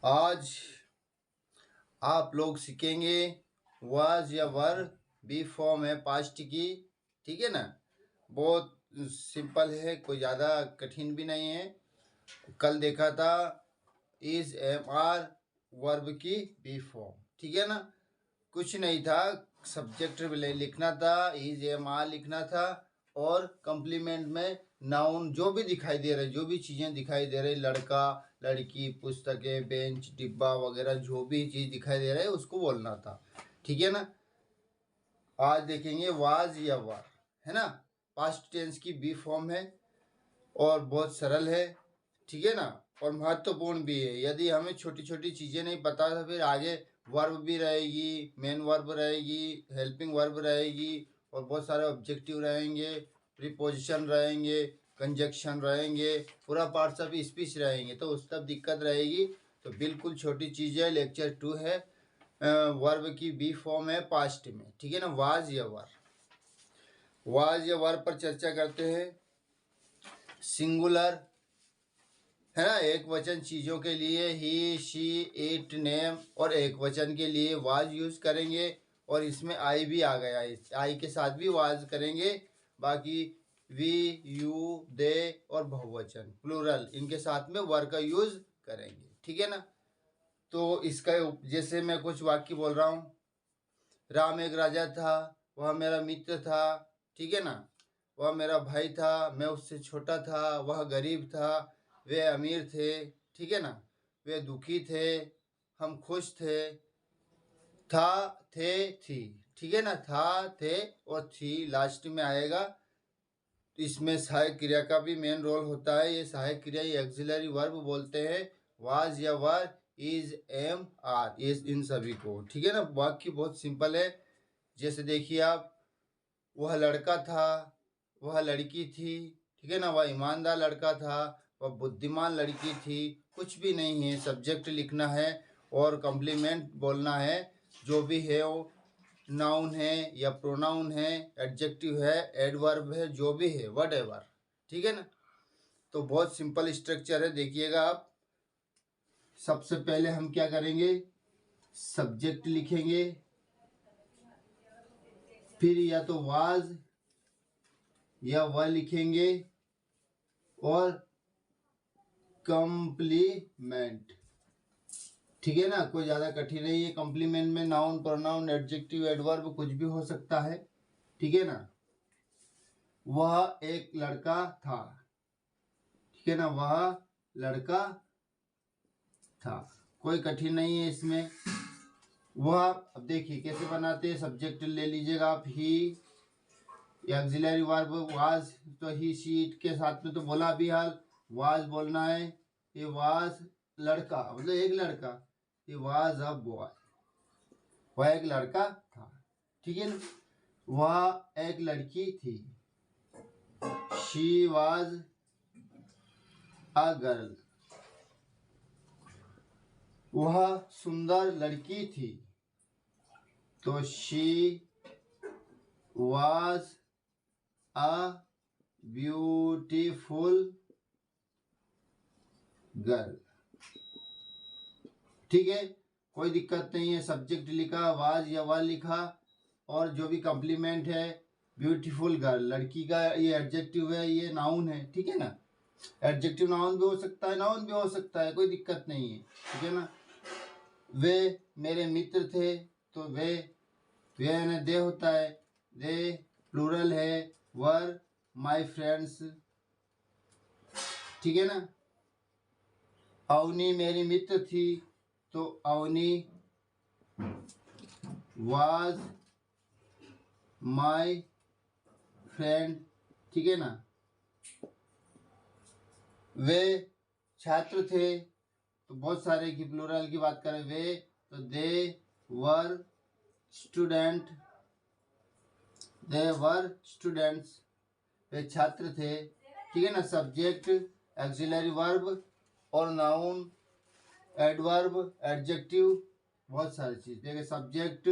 आज आप लोग सीखेंगे वाज या वर बी फॉर्म है पास्ट की। ठीक है ना। बहुत सिंपल है, कोई ज़्यादा कठिन भी नहीं है। कल देखा था इज एम आर वर्ब की बी फॉर्म। ठीक है ना। कुछ नहीं था, सब्जेक्ट लिखना था, इज एम आर लिखना था और कंप्लीमेंट में नाउन जो भी दिखाई दे रहे, जो भी चीज़ें दिखाई दे रही, लड़का लड़की पुस्तकें बेंच डिब्बा वगैरह जो भी चीज़ दिखाई दे रहा है उसको बोलना था। ठीक है ना। आज देखेंगे वाज या वर, है ना। पास्ट टेंस की बी फॉर्म है और बहुत सरल है। ठीक है ना। और महत्वपूर्ण भी है। यदि हमें छोटी छोटी चीज़ें नहीं पता तो फिर आगे वर्ब भी रहेगी, मेन वर्ब रहेगी, हेल्पिंग वर्ब रहेगी और बहुत सारे ऑब्जेक्टिव रहेंगे, प्रीपोजिशन रहेंगे, कंजक्शन रहेंगे, पूरा पार्ट्स ऑफ स्पीच रहेंगे, तो उस तब दिक्कत रहेगी। तो बिल्कुल छोटी चीज़ है। लेक्चर 2 है, वर्ब की बी फॉर्म है पास्ट में। ठीक है ना। वाज या वर, वाज या वर पर चर्चा करते हैं। सिंगुलर है ना, एक वचन चीज़ों के लिए ही शी इट नेम, और एक वचन के लिए वाज यूज करेंगे। और इसमें आई भी आ गया, इस आई के साथ भी वाज करेंगे। बाकी वी यू दे और बहुवचन प्लूरल इनके साथ में वर का यूज करेंगे। ठीक है ना। तो इसका जैसे मैं कुछ वाक्य बोल रहा हूँ। राम एक राजा था, वह मेरा मित्र था। ठीक है ना। वह मेरा भाई था, मैं उससे छोटा था। वह गरीब था, वे अमीर थे। ठीक है ना। वे दुखी थे, हम खुश थे। था, थे, थी। ठीक है ना। था, थे और थी लास्ट में आएगा। तो इसमें सहायक क्रिया का भी मेन रोल होता है। ये सहायक क्रिया एक्सिलरी वर्ब बोलते हैं। वाज या वर, इज, एम, आर, ये इन सभी को। ठीक है ना। वाक्य बहुत सिंपल है। जैसे देखिए आप, वह लड़का था, वह लड़की थी। ठीक है ना। वह ईमानदार लड़का था, वह बुद्धिमान लड़की थी। कुछ भी नहीं है, सब्जेक्ट लिखना है और कॉम्प्लीमेंट बोलना है। जो भी है वो नाउन है या प्रोनाउन है, एडजेक्टिव है, एडवर्ब है, जो भी है वट एवर। ठीक है ना। तो बहुत सिंपल स्ट्रक्चर है, देखिएगा आप। सबसे पहले हम क्या करेंगे, सब्जेक्ट लिखेंगे, फिर या तो वाज या वह लिखेंगे और कंप्लीमेंट। ठीक है ना। कोई ज़्यादा कठिन नहीं है। कंप्लीमेंट में नाउन प्रोनाउन एडजेक्टिव एडवर्ब कुछ भी हो सकता है। ठीक है ना। वह एक लड़का था। ठीक है ना। वह लड़का था, कोई कठिन नहीं है इसमें। वह, अब देखिए कैसे बनाते हैं। सब्जेक्ट ले लीजिएगा आप, ही, ऑक्सिलरी वर्ब वाज, तो ही शी इट के साथ में तो बोला भी हाल वाज बोलना है। ये वाज लड़का, मतलब एक लड़का, ये वाज अ बॉय, वह एक लड़का था। ठीक है ना। वह एक लड़की थी, शी वाज अ गर्ल। वह सुंदर लड़की थी, तो she was a beautiful girl. ठीक है, कोई दिक्कत नहीं है। सब्जेक्ट लिखा, वाज या वर लिखा और जो भी कॉम्प्लीमेंट है, ब्यूटीफुल गर्ल लड़की का, ये एडजेक्टिव है, ये नाउन है। ठीक है ना। एडजेक्टिव नाउन भी हो सकता है, नाउन भी हो सकता है, कोई दिक्कत नहीं है। ठीक है ना। वे मेरे मित्र थे, तो वे यानी दे होता है, दे प्लूरल है, वर माय फ्रेंड्स। ठीक है ना। अवनी मेरी मित्र थी, तो अवनी वाज माय फ्रेंड। ठीक है ना। वे छात्र थे, तो बहुत सारे की प्लूरल की बात करें, वे तो दे वर स्टूडेंट, दे वर स्टूडेंट्स, वे छात्र थे। ठीक है ना। सब्जेक्ट, एक्सिलरी वर्ब और नाउन, एडवर्ब, एडजेक्टिव, बहुत सारी चीज देखिए। सब्जेक्ट,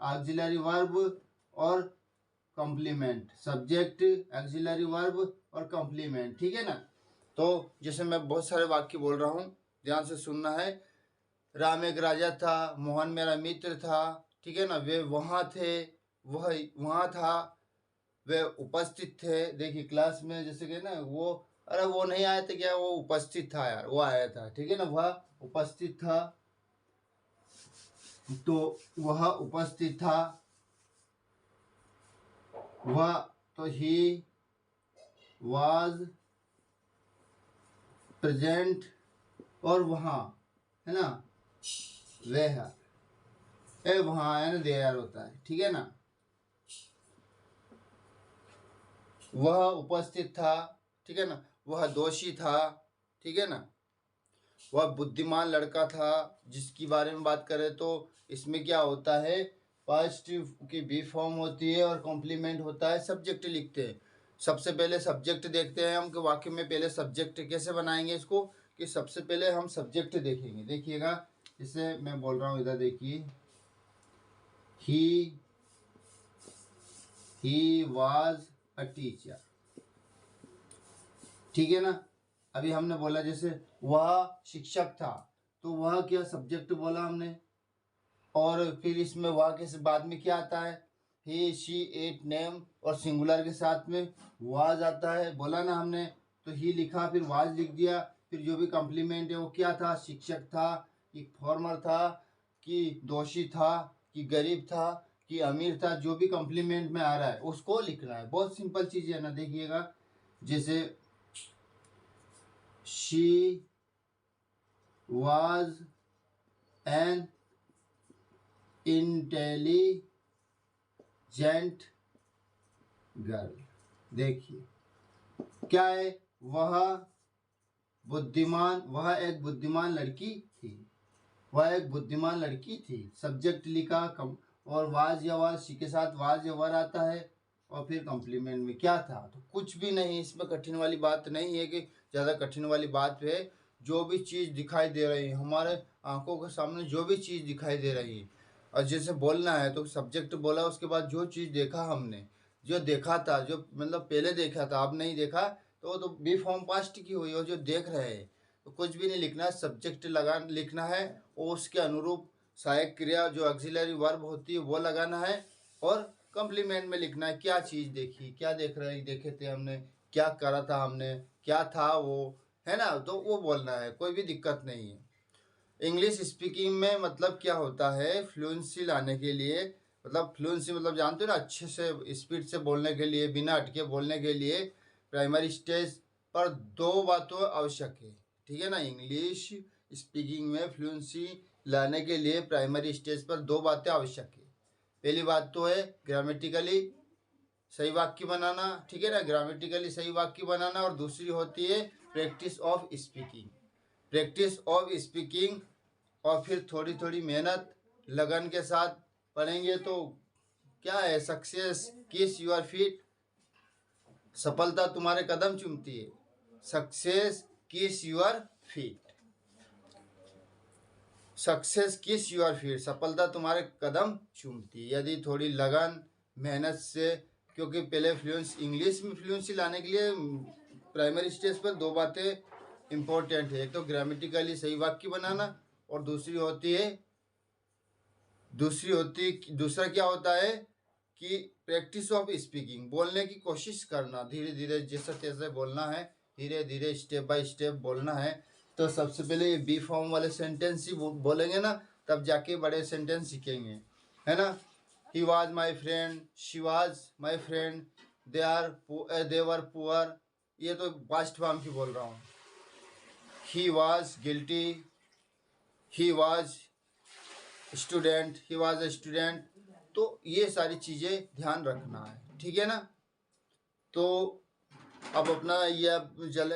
ऑक्सिलरी वर्ब और कॉम्प्लीमेंट, सब्जेक्ट, ऑक्सिलरी वर्ब और कॉम्प्लीमेंट। ठीक है ना। तो जैसे मैं बहुत सारे वाक्य बोल रहा हूँ, ध्यान से सुनना है। राम एक राजा था, मोहन मेरा मित्र था, ठीक है ना, वे वहाँ थे, वह वहाँ था, वे उपस्थित थे। देखिए क्लास में जैसे कि ना वो, अरे वो नहीं आया था क्या, वो उपस्थित था यार, वो आया था, ठीक है ना, वह उपस्थित था, तो वह उपस्थित था, वह, तो ही वाज प्रेजेंट, और वहाँ, है ना, वह, वहाँ है ना, देयर होता है, ठीक है ना, वह उपस्थित था, ठीक है ना, वह दोषी था, ठीक है ना, वह बुद्धिमान लड़का था, जिसकी बारे में बात करें तो इसमें क्या होता है, पास्ट की बी फॉर्म होती है और कॉम्प्लीमेंट होता है, सब्जेक्ट लिखते हैं। सबसे पहले सब्जेक्ट देखते हैं हम कि वाक्य में पहले सब्जेक्ट कैसे बनाएंगे इसको, कि सबसे पहले हम सब्जेक्ट देखेंगे। देखिएगा, जैसे मैं बोल रहा हूँ इधर देखिए, ही वाज अ टीचर, ठीक है ना। अभी हमने बोला जैसे वह शिक्षक था, तो वह क्या सब्जेक्ट बोला हमने, और फिर इसमें वह के बाद में क्या आता है, ही शी इट नेम, और सिंगुलर के साथ में वाज आता है, बोला ना हमने, तो ही लिखा, फिर वाज लिख दिया, फिर जो भी कॉम्प्लीमेंट है वो क्या था, शिक्षक था कि फॉर्मर था कि दोषी था कि गरीब था कि अमीर था, जो भी कॉम्प्लीमेंट में आ रहा है उसको लिखना है। बहुत सिंपल चीज़ है ना। देखिएगा, जैसे she was an intelligent girl, देखिए क्या है, वह बुद्धिमान, वह एक बुद्धिमान लड़की थी, वह एक बुद्धिमान लड़की थी, सब्जेक्ट लिखा कम, और वाज या वाज सी के साथ वाज या वर आता है, और फिर कॉम्प्लीमेंट में क्या था, तो कुछ भी नहीं, इसमें कठिन वाली बात नहीं है कि ज़्यादा कठिन वाली बात है। जो भी चीज़ दिखाई दे रही है हमारे आंखों के सामने, जो भी चीज़ दिखाई दे रही है, और जैसे बोलना है तो सब्जेक्ट बोला, उसके बाद जो चीज़ देखा हमने, जो देखा था, जो मतलब पहले देखा था अब नहीं देखा, तो वो तो बी फॉर्म पास्ट की हुई, और जो देख रहे हैं, तो कुछ भी नहीं लिखना है, सब्जेक्ट लगा लिखना है, और उसके अनुरूप सहायक क्रिया जो ऑक्सिलरी वर्ब होती है वो लगाना है, और कॉम्प्लीमेंट में लिखना है क्या चीज़ देखी, क्या देख रहे देखे थे हमने, क्या करा था हमने, क्या था वो, है ना, तो वो बोलना है, कोई भी दिक्कत नहीं है। इंग्लिश स्पीकिंग में मतलब क्या होता है, फ्लुएंसी लाने के लिए, मतलब फ्लुएंसी मतलब जानते हो ना, अच्छे से स्पीड से बोलने के लिए, बिना अटके बोलने के लिए प्राइमरी स्टेज पर दो बातों आवश्यक है, ठीक है ना। इंग्लिश स्पीकिंग में फ्लुएंसी लाने के लिए प्राइमरी स्टेज पर दो बातें आवश्यक है। पहली बात तो है ग्रामेटिकली सही वाक्य बनाना, ठीक है ना, ग्रामेटिकली सही वाक्य बनाना, और दूसरी होती है practice of speaking, practice of speaking, और फिर थोड़ी थोड़ी मेहनत लगन के साथ पढ़ेंगे तो क्या है, सक्सेस किस योर फीट, सफलता तुम्हारे कदम चूमती है, सक्सेस किस योर फीट, सक्सेस किस योर फीट, सफलता तुम्हारे कदम चूमती है। यदि थोड़ी लगन मेहनत से, क्योंकि पहले फ्लुएंसी इंग्लिश में फ्लुएंसी लाने के लिए प्राइमरी स्टेज पर दो बातें इम्पोर्टेंट है, एक तो ग्रामेटिकली सही वाक्य बनाना, और दूसरा क्या होता है कि प्रैक्टिस ऑफ स्पीकिंग, बोलने की कोशिश करना, धीरे धीरे जैसे तैसे बोलना है, धीरे धीरे स्टेप बाय स्टेप बोलना है। तो सबसे पहले ये बी फॉर्म वाले सेंटेंस ही बोलेंगे ना, तब जाके बड़े सेंटेंस सीखेंगे, है ना। He was my friend, she was my friend, they were poor, ये तो पास्ट फॉर्म की बोल रहा हूँ। He was guilty, he was student, he was a student, तो ये सारी चीज़ें ध्यान रखना है, ठीक है ना। तो अब अपना ये जल